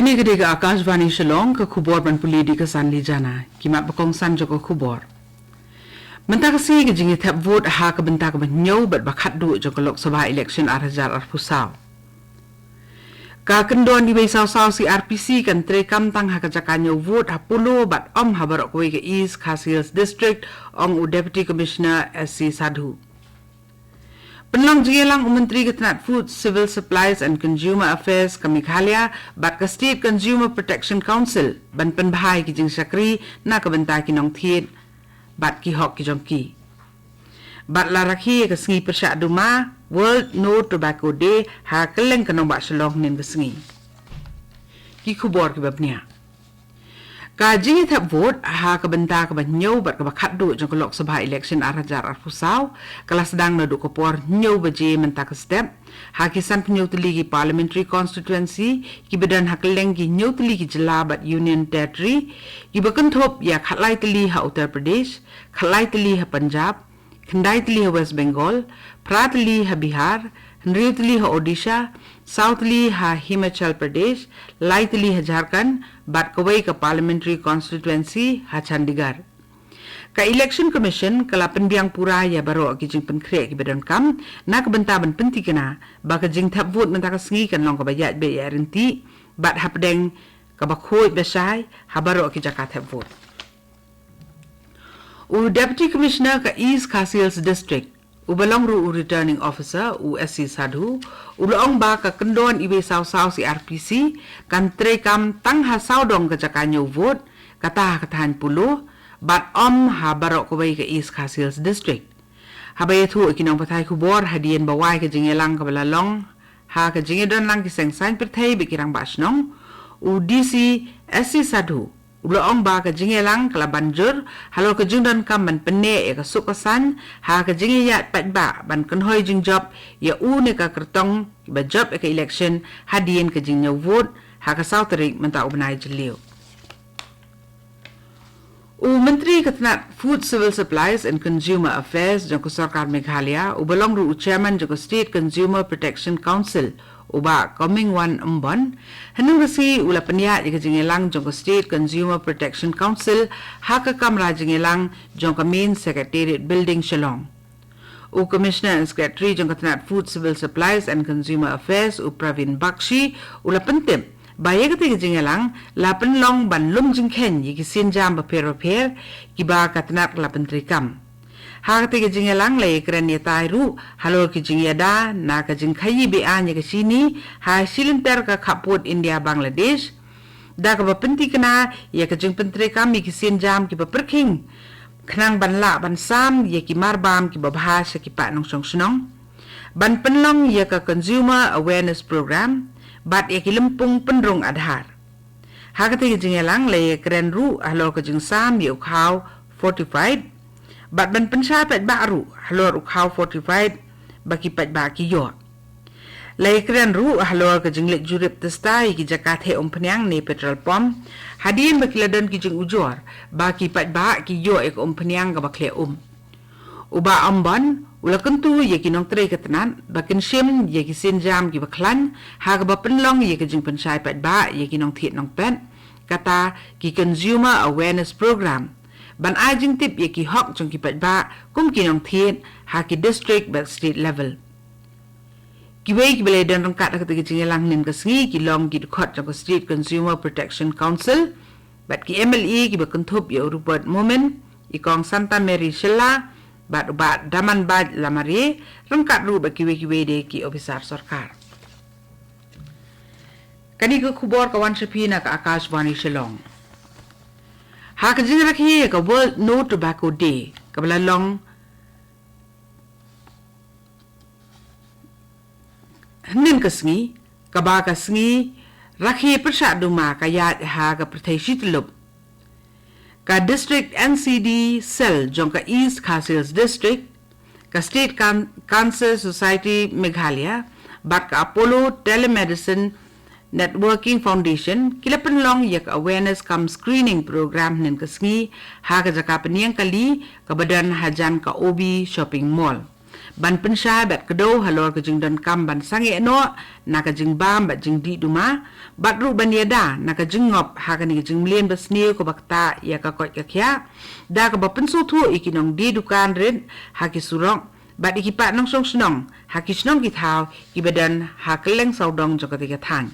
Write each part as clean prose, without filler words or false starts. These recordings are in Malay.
Kani kedega Akashvani Shillong ke kubor ban puli di kesan li jana kimat bakong san joko kubor. Benta Khasi ke jingi tap vote ha ke benta ke nyau bat bakat du joko Lok Sabha election arhajar arpusau. Ka kendon di saw si RPC kan trekam tang ha kajakanyo vote ha pulo bat ha barok ke East Khasi district ong u deputy commissioner SC Sadhu. Penlang Jigelang Menteri Ketenat Food, Civil Supplies and Consumer Affairs ke Meghalaya bat ke State Consumer Protection Council ban penbahai ki jing sakri na ke benta ki nong thiet bat ki hok ki jongki. Bat laraki ke sengi persyak duma World No Tobacco Day ha keleng ke nong bat Shillong nin ke sengi. Ki kubor ki babnia. Ka jingi tap vote ha ke benta ke nyau bat ke bakat du jong ke Lok Sabha election arhajar arpusau kala sedang na du ke por nyau baje menta ke step ha kisan penyau teligi parliamentary constituency ki bedan ha keleng ki nyau teligi jela bat union territory ki bakentop ya khatlai teli ha Uttar Pradesh khatlai teli ha Punjab khandai teli ha West Bengal prateli ha Bihar Nritli ha Odisha, Southli ha Himachal Pradesh, Laitli ha Jharkhand, bat kawai ka parliamentary constituency ha Chandigarh. Ka election commission kala penbiang pura ya baro ki jing penkre ki bedan kam na ka benta ban penti kana ba ka jing thap vote menta ka sengi kan long ka bayat be ya renti bat ha pedeng ka bakhoi besai ha baro ki jakat thap vote. U deputy commissioner ka East Khasi district Ubalong ru returning officer SC Sadhu ulong ba ka kendon ibe saw si RPC kan trekam tang ha saudong ka jakanyo vote kata katahan pulo bat ha barok ko ke East Khasi district habay thu ikinong patay kubor hadien bawai ka jingelang ka balalong ha ka jingedon lang kiseng sign pertay bikirang basnong DC SC Sadhu ulong ba ka jingelang kala banjur halo ka jingdan kam ban penne e ka sukasan ha ka jingiyat patba ban kanhoy jing job ya ne ka kertong ba job e ka election hadien ka jingnya vote ha ka sautrik menta ubnai jiliu Menteri Ketenat Food, Civil Supplies and Consumer Affairs jangko Sarkar Meghalaya ubalong ru chairman jangko State Consumer Protection Council uba coming one umbon hanung resi ula penya jika jingelang jangko State Consumer Protection Council haka kamra jingelang jangko main secretariat building Shillong. Commissioner and Secretary jangko Ketenat Food, Civil Supplies and Consumer Affairs Pravin Bakshi ula pentim Baya kata jingelang lapan long ban lum jingken yiki sinjam per kiba katnat lapan trikam. Ha kata jingelang lay keren ya tairu halo ki jingyada na ka jingkhayi be anya ke sini ha silinter ka kaput India Bangladesh da ka bapenti kana ya ka jing pentrikam yiki sinjam ki perking khnang ban la ban sam yiki marbam ki babhasa ki pa nong song snong ban penlong ya ka consumer awareness program bat ya kilempung penrung adhar. Hakati jingelang lay keren ru halo ka jing sam yu khau fortified bat ban pensha pet baru halo khau fortified baki pet baki yo. Lay keren ru halo ka jing lek jurip testai ki jakat he penyang ni petrol pom hadien baki ladon ki jing ujor baki pet ba ki yo ek penyang ka bakle Uba amban ula kentu ye ki nong tre ketenan bakin sim ye ki sinjam ki baklan ha ka penlong ye ki jing pensai pat ba ye ki nong thiet nong pen kata ki consumer awareness program ban ajing tip ye ki hok jong ki pat ba kum ki nong thiet ha ki district but state level ki wei ki bele dan rong kat ka ti jingelang nin ka sngi ki long ki khot jong State Consumer Protection Council bat ki MLE ki bakentup ye Rupert Moment ikong Santa Mary Shilla bat daman bad lamari rengkat ru baki kiwe de ki ofisar sarkar. Kani ke kubor kawan sepina ka Akashvani Shillong. Ha ka jing rakhi ka World No Tobacco Day ka balalong nin ka sngi ka ba ka sngi rakhi persat duma ka yat ha ka prathai shitlup ka district NCD cell jongka East Khasi district ka State Cancer Society Meghalaya bat ka Apollo Telemedicine Networking Foundation kilapan long yak awareness kam screening program nin ka sngi ha ka jaka penyang kali ka badan hajan ka OB shopping mall ban pensai bat kedo halor ke jing don kam ban sange no na ka jing bam bat jing di duma bat ru ban yada na ka jing ngop ha ka ni jing mlien basni ko bakta ya ka ko ka kya da ka ba pensu thu ikinong di dukan ren ha ki surong bat ikipa nong song snong ha ki snong ki thau ki badan ha keleng saudong jo ka ti ka thang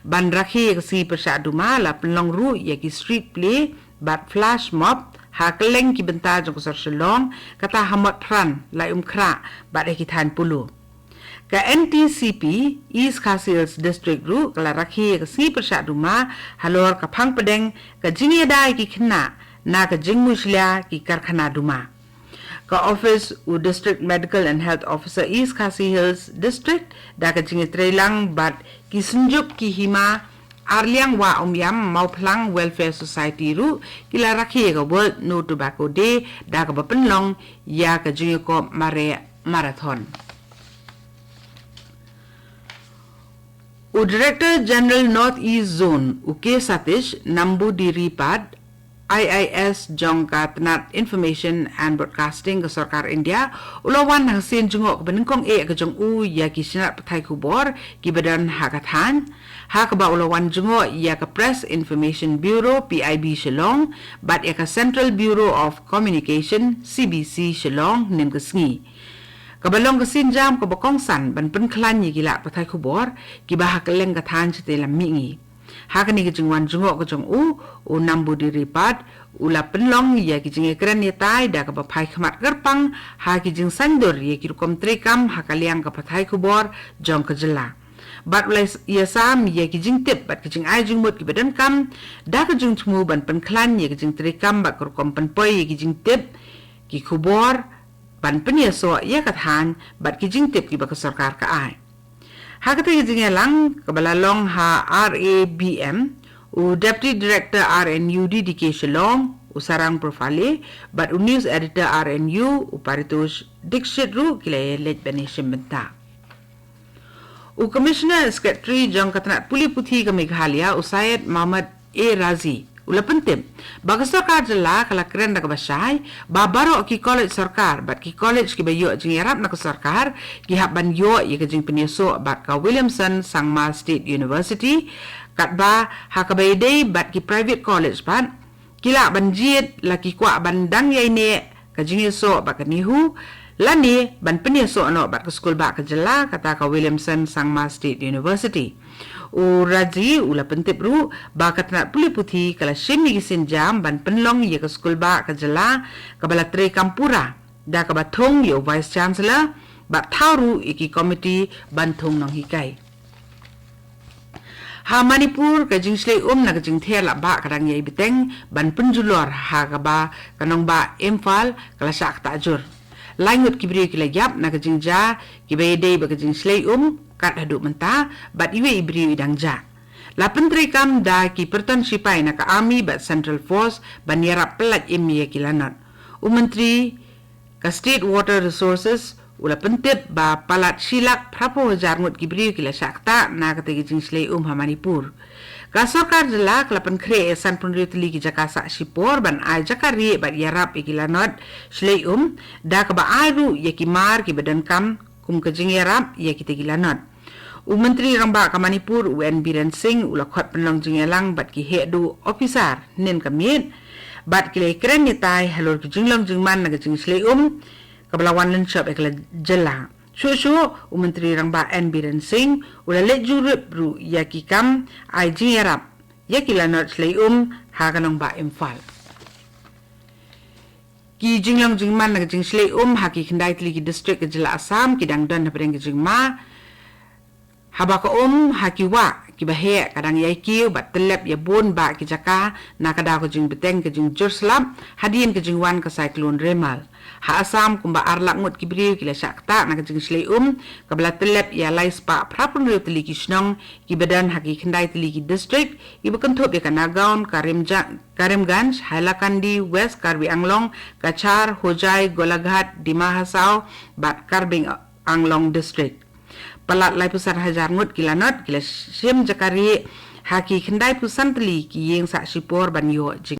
ban rakhi ka si persa duma la penlong ru ya ki street play bat flash mob ha keleng ki benta jong sar Shillong kata hamat pran lai kra bat ki than pulu ka NTCP East Khasi district ru kala rakhi ka si persa duma halor ka phang pedeng ka jingya dai ki khna na ka jingmuslia ki karkhana duma ka office u district medical and health officer East Khasi Hills district da ka jingya trelang bat ki sunjuk ki hima Arliang wa umyam mau plang welfare society ru kila rakhi ka world no tobacco day da ka bapenlong ya ka jingi ko marathon u director general north east zone u ke satish nambu diripad IIS jongka tenat information and broadcasting ke sarkar India ulawan hang sin jungok benengkong ka jong u ya ki sinat pathai kubor ki badan hakathan ha ka ba ulawan jungok ya ka press information bureau PIB Shillong bat ya ka central bureau of communication CBC Shillong nim kesngi kabalong kasin jam ka bakong san ban penklan yi gila pathai kubor ki ba hakeleng kathan chete lamingi hakani ke jingwan jungok ke jong u nambu diripat ula penlong ya ki jinge kran ye tai da ka papai khmat garpang ha ki jing sandur ye ki kom trekam hakaliang ka pathai kubor jong ka jela bat ulai ya sam ye ki jing tip bat ki jing ai jing mut ki badan kam da ka jing thmu ban penklan ye ki jing trekam ba kur kom penpoi ye ki jing tip ki kubor ban penya so ye ka than bat ki jing tip ki ba ka sarkar ka ai hakati jinge lang kabalalong ha RABM u deputy director RNU DK Shillong u sarang profile but u news editor RNU u paritosh dikshit ru kile lej benishim benta u commissioner secretary jong katna puli puthi ka Meghalaya u Syed Mohammed A Razi ulapentem baga sarkar jela kala keren da basai babaro ki college sarkar bat ki college ki bayo jing yarap na sarkar ki haban yo ye ka jing penyeso bat ka Williamson Sangma State University kat ba ha ka bayde bat ki private college ban kila banjit la ki kwa bandang ye ne ka jing yeso ba ka nihu lani ban penyeso no bat ka school ba ka jela kata ka Williamson Sangma State University u raji ula pentip ru ba katna puli puthi kala shemi gisin jam ban penlong ye ka school ba ka jela ka bala tre kampura da ka ba thong yo vice chancellor ba tharu iki committee ban thong nong hikai ha Manipur ka jingsle na ka jing thela ba karang ye biteng ban punjulor ha ka ba kanong ba Imphal kala sak ta jur langut kibri kila yap na ka jingja kibede ba ka jingsle kat haduk menta bat iwe ibri idang ja la pentri kam da ki perton sipai na ka army bat central force ban yarap pelat imye kilanat menteri ka state water resources ula pentip ba palat silak prapo jarngut kibri kila sakta na ka tegi jingsle ha Manipur ka sarkar jela klapan kre san punritli ki jakasa sipor ban ai jakari bat yarap ikilanat shlei da ka ba airu yakimar ki badan kam kum ka jing yarap yakitigilanat Menteri Ramba ka Manipur UN Biren Singh ula khot penlong jingelang bat ki hedu officer nen kamit bat kile kren ni tai halor ki jinglong jingman na jing sle ka balawan len shop ekla jela shu Menteri Ramba N Biren Singh ula le jurup ru yaki kam ai jingerap yakila not sle ha kanong ba Imphal ki jinglong jingman na jing sle ha ki khandai tli ki district jela Assam ki dangdan na preng jingma habaka hakiwa ki bahe kadang yai kiu bat telep ya bon ba ki jaka na kada ko jing beteng ke jing jurslap hadien ke jing wan ka cyclone Remal ha Assam kumba arlak ngut ki bri ki la sakta na ke jing slei ka bala telep ya lais pa prapun ru tli ki snong ki badan haki khandai tli ki district ki bakan thop ya kana gaun Karimganj Hailakandi West Karbi Anglong Kachar Hojai Golaghat Dima Hasau bat Karbing Anglong district palat lai pusat hajar ngut kilanot kila sim jakari haki khandai pusan teli ki yeng sak sipor ban yo